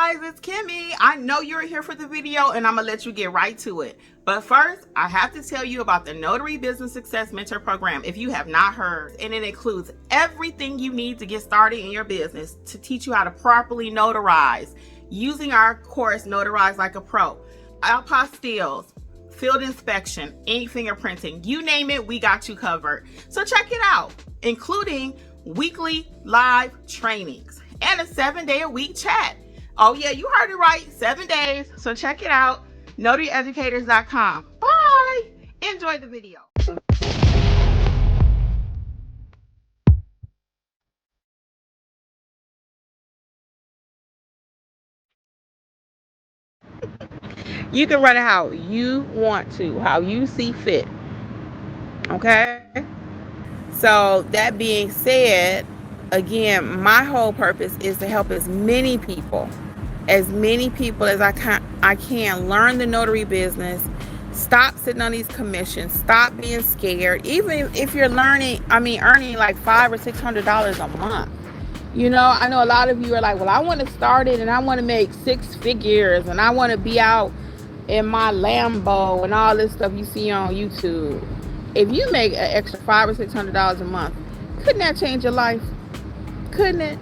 guys, it's Kimmi. I know you're here for the video and I'm gonna let you get right to it. But first, I have to tell you about the Notary Business Success Mentor Program if you have not heard. And it includes everything you need to get started in your business to teach you how to properly notarize using our course, Notarize Like a Pro. Apostilles, field inspection, ink fingerprinting, you name it, we got you covered. So check it out, including weekly live trainings and a 7-day-a-week chat. Oh yeah, you heard it right, 7 days. So check it out, notaryeducators.com. Bye. Enjoy the video. You can run it how you want to, how you see fit. Okay? So that being said, again, my whole purpose is to help as many people as I can learn the notary business, stop sitting on these commissions, stop being scared. Even if you're earning like $500 or $600 a month. You know, I know a lot of you are like, well, I want to start it and I want to make 6 figures and I want to be out in my Lambo and all this stuff you see on YouTube. If you make an extra $500 or $600 a month, couldn't that change your life? Couldn't it?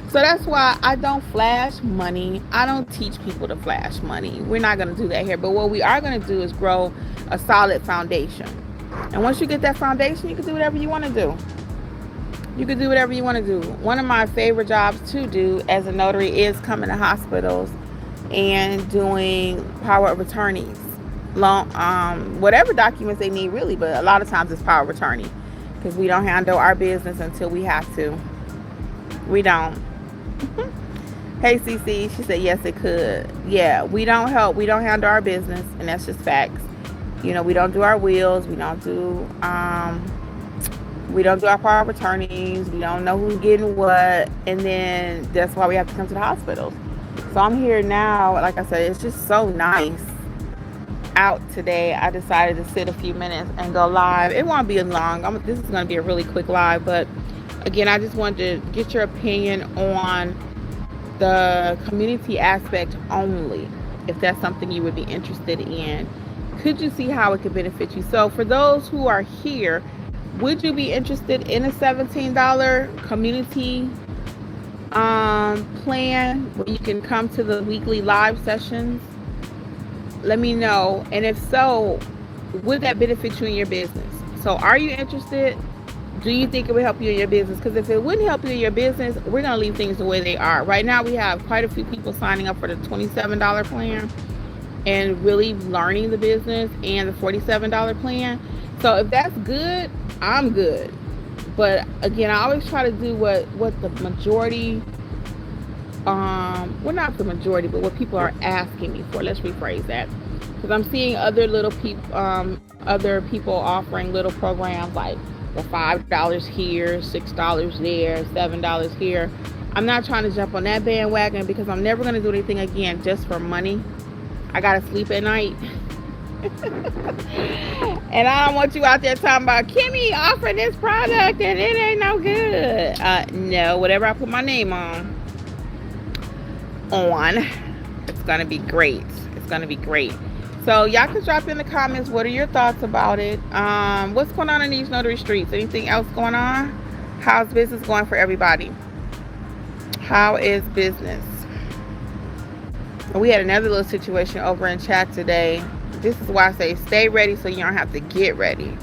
So that's why I don't flash money. I don't teach people to flash money. We're not going to do that here. But what we are going to do is grow a solid foundation. And once you get that foundation, you can do whatever you want to do. You can do whatever you want to do. One of my favorite jobs to do as a notary is coming to hospitals and doing power of attorneys. Whatever documents they need really, but a lot of times it's power of attorney because we don't handle our business until we have to. We don't. Hey CC, she said yes it could. Yeah, we don't handle our business, and that's just facts. You know, we don't do our wills, we don't do our power of attorneys, we don't know who's getting what, and then that's why we have to come to the hospitals. So I'm here now. Like I said, it's just so nice out today. I decided to sit a few minutes and go live. It won't be long. This is going to be a really quick live, but again, I just wanted to get your opinion on the community aspect only, if that's something you would be interested in. Could you see how it could benefit you? So for those who are here, would you be interested in a $17 community plan where you can come to the weekly live sessions? Let me know. And if so, would that benefit you in your business? So are you interested? Do you think it would help you in your business? Because if it wouldn't help you in your business, we're going to leave things the way they are. Right now, we have quite a few people signing up for the $27 plan and really learning the business, and the $47 plan. So if that's good, I'm good. But again, I always try to do what the majority, well, not the majority, but what people are asking me for. Let's rephrase that. Because I'm seeing other people offering little programs like the $5 here, $6 there, $7 here. I'm not trying to jump on that bandwagon because I'm never going to do anything again just for money. I got to sleep at night. And I don't want you out there talking about Kimmi offering this product and it ain't no good. No, whatever I put my name on, it's going to be great. It's going to be great. So y'all can drop in the comments, what are your thoughts about it? What's going on in these notary streets? Anything else going on? How's business going for everybody? How is business? We had another little situation over in chat today. This is why I say stay ready so you don't have to get ready.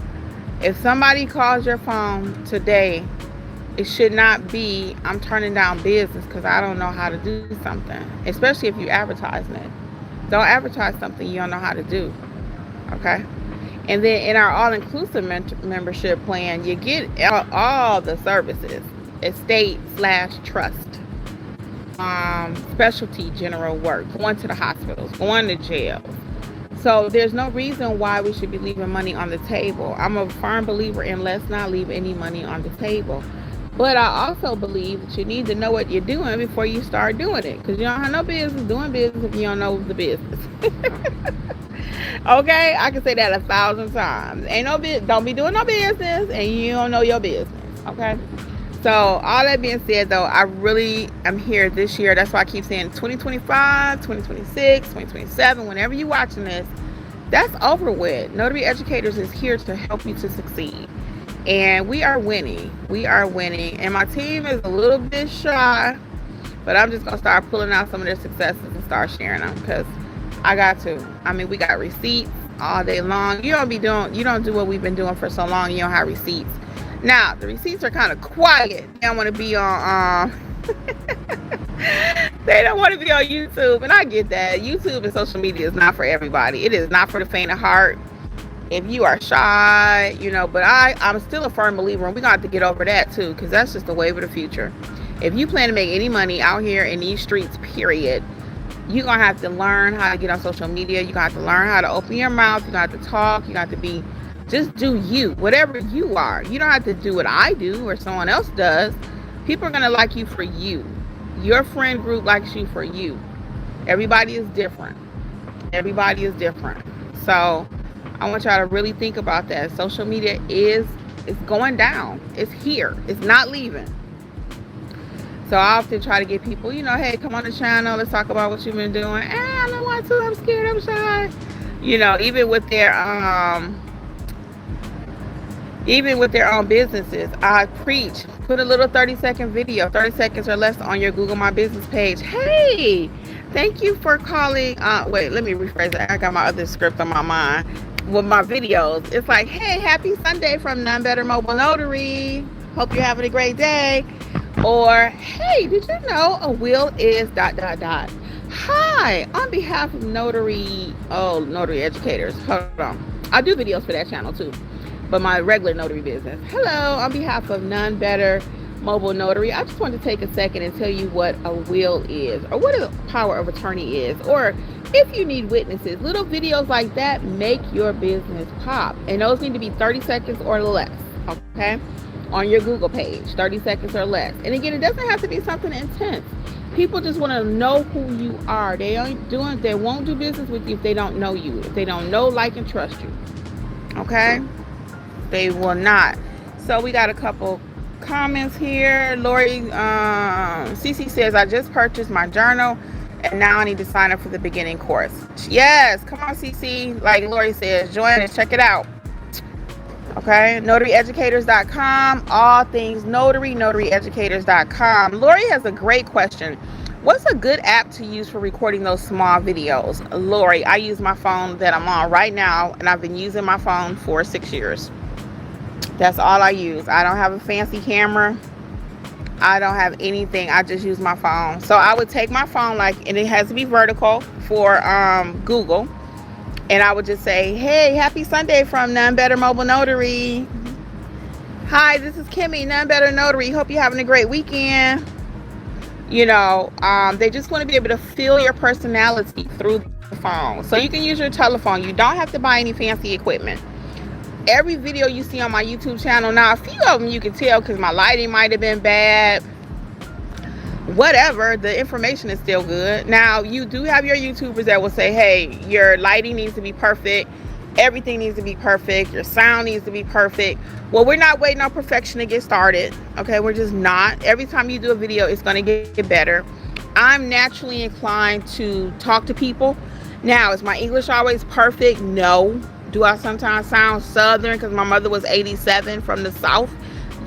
If somebody calls your phone today, it should not be, I'm turning down business because I don't know how to do something. Especially if you're advertising it. Don't advertise something you don't know how to do. Okay? And then in our all-inclusive membership plan, you get all the services. Estate/trust. Specialty general work. Going to the hospitals. Going to jail. So there's no reason why we should be leaving money on the table. I'm a firm believer in let's not leave any money on the table. But I also believe that you need to know what you're doing before you start doing it. Because you don't have no business doing business if you don't know the business. Okay? I can say that 1,000 times. Don't be doing no business and you don't know your business. Okay? So all that being said, though, I really am here this year. That's why I keep saying 2025, 2026, 2027. Whenever you're watching this, that's over with. Notary Educators is here to help you to succeed. And we are winning. We are winning. And my team is a little bit shy, but I'm just going to start pulling out some of their successes and start sharing them because I got to. I mean, we got receipts all day long. You don't do what we've been doing for so long. You don't have receipts. Now, the receipts are kind of quiet. They don't want to be on, they don't want to be on YouTube. And I get that. YouTube and social media is not for everybody. It is not for the faint of heart. If you are shy, but I'm still a firm believer, and we're going to have to get over that too, because that's just the wave of the future. If you plan to make any money out here in these streets, period, you're going to have to learn how to get on social media. You're going to have to learn how to open your mouth. You're going to have to talk. You're going to have to just do you, whatever you are. You don't have to do what I do or someone else does. People are going to like you for you. Your friend group likes you for you. Everybody is different. Everybody is different. So I want y'all to really think about that. Social media is going down. It's here. It's not leaving. So I often try to get people, hey, come on the channel. Let's talk about what you've been doing. I don't want to. I'm scared. I'm shy. Even with their own businesses, I preach. Put a little 30-second video, 30 seconds or less on your Google My Business page. Hey, thank you for calling. Wait, let me rephrase it. I got my other script on my mind. With my videos, it's like, hey, happy Sunday from None Better Mobile Notary. Hope you're having a great day. Or, hey, did you know a will is ... Hi, on behalf of notary educators. Hold on. I do videos for that channel too, but my regular notary business. Hello, on behalf of None Better Mobile Notary, I just wanted to take a second and tell you what a will is, or what a power of attorney is, or if you need witnesses. Little videos like that make your business pop, and those need to be 30 seconds or less, okay? On your Google page, 30 seconds or less. And again, it doesn't have to be something intense. People just want to know who you are. They won't do business with you if they don't know you, if they don't know, like, and trust you. Okay? They will not. So we got a couple comments here. Lori CC says, I just purchased my journal and now I need to sign up for the beginning course. Yes, come on, CC. Like Lori says, join and check it out. Okay, notaryeducators.com, all things notary, notaryeducators.com. Lori has a great question. What's a good app to use for recording those small videos? Lori, I use my phone that I'm on right now, and I've been using my phone for 6 years. That's all I use. I don't have a fancy camera. I don't have anything. I just use my phone. So I would take my phone, and it has to be vertical for Google. And I would just say, hey, happy Sunday from None Better Mobile Notary. Hi, this is Kimmi, None Better Notary. Hope you're having a great weekend. They just want to be able to feel your personality through the phone. So you can use your telephone. You don't have to buy any fancy equipment. Every video you see on my YouTube channel, now a few of them you can tell because my lighting might have been bad. Whatever, the information is still good. Now, you do have your YouTubers that will say, hey, your lighting needs to be perfect. Everything needs to be perfect. Your sound needs to be perfect. Well, we're not waiting on perfection to get started. Okay, we're just not. Every time you do a video, it's going to get better. I'm naturally inclined to talk to people. Now, is my English always perfect? No. Do I sometimes sound Southern because my mother was 87 from the South?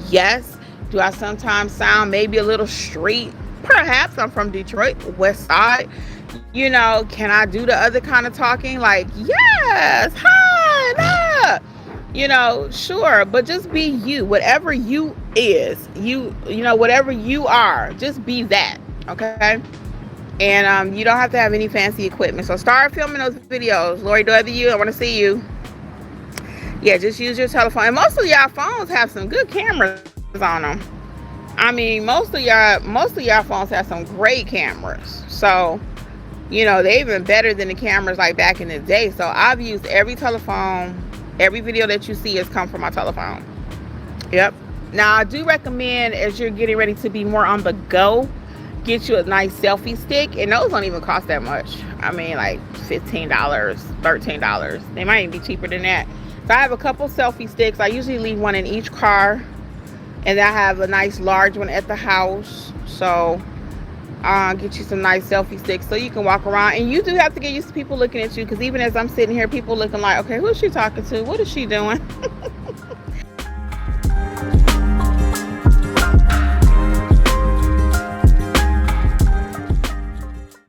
Yes. Do I sometimes sound maybe a little street? Perhaps. I'm from Detroit, West Side. Can I do the other kind of talking? Like, yes, hi, sure. But just be you. Whatever you is, whatever you are, just be that, okay? And you don't have to have any fancy equipment. So start filming those videos. Lori, do it you. I want to see you. Yeah, just use your telephone. And most of y'all phones have some good cameras on them. I mean, most of y'all phones have some great cameras. So, they're even better than the cameras like back in the day. So I've used every telephone. Every video that you see has come from my telephone. Yep. Now, I do recommend, as you're getting ready to be more on the go, get you a nice selfie stick. And those don't even cost that much. I mean, like $15, $13. They might even be cheaper than that. So I have a couple selfie sticks. I usually leave one in each car. And I have a nice large one at the house. So get you some nice selfie sticks so you can walk around. And you do have to get used to people looking at you, because even as I'm sitting here, people looking like, okay, who's she talking to? What is she doing?